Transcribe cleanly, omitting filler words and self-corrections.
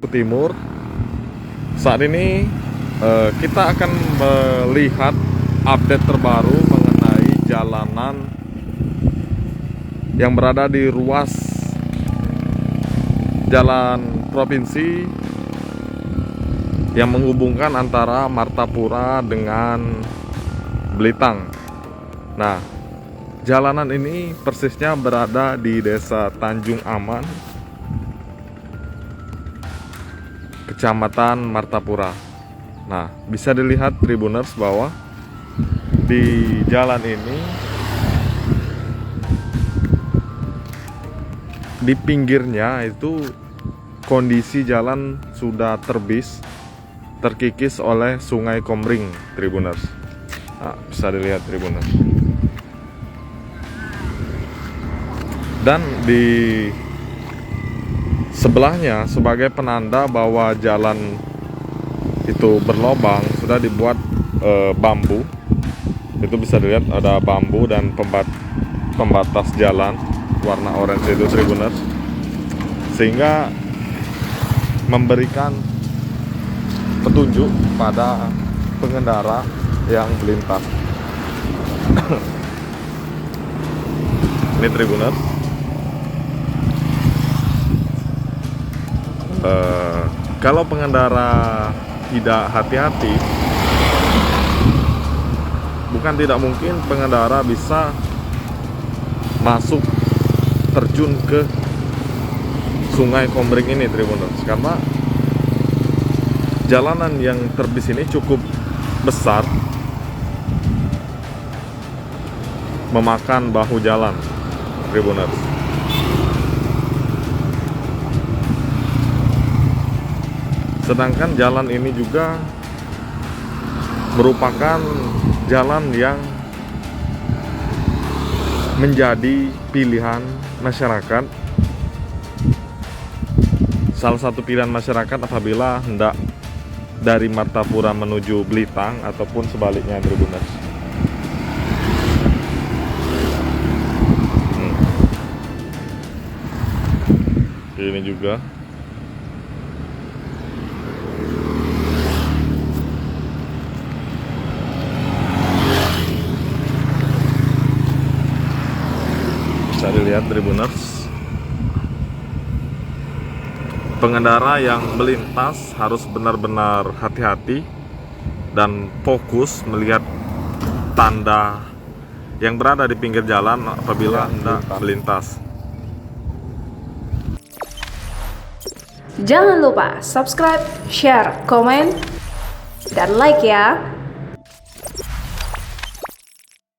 Maluku Timur. Saat ini kita akan melihat update terbaru mengenai jalanan yang berada di ruas jalan provinsi yang menghubungkan antara Martapura dengan Belitang. Nah, jalanan ini persisnya berada di Desa Tanjung Aman, Kecamatan Martapura. Nah, bisa dilihat Tribuners bahwa di jalan ini, di pinggirnya itu kondisi jalan sudah terkikis oleh Sungai Komring, Tribuners. Nah, bisa dilihat Tribuners. Dan di sebelahnya sebagai penanda bahwa jalan itu berlobang sudah dibuat bambu. Itu bisa dilihat ada bambu dan pembatas jalan warna orange itu, Tribuners, sehingga memberikan petunjuk pada pengendara yang melintas. Ini Tribuners, kalau pengendara tidak hati-hati, bukan tidak mungkin pengendara bisa masuk terjun ke Sungai Komring ini, Tribuners, karena jalanan yang terbis ini cukup besar, memakan bahu jalan, Tribuners. Sedangkan jalan ini juga merupakan jalan yang menjadi pilihan masyarakat. Salah satu pilihan masyarakat apabila hendak dari Martapura menuju Belitang ataupun sebaliknya, Tribuners. Ini juga bisa dilihat, Tribuners. Pengendara yang melintas harus benar-benar hati-hati dan fokus melihat tanda yang berada di pinggir jalan apabila hendak melintas. Jangan lupa subscribe, share, komen, dan like ya.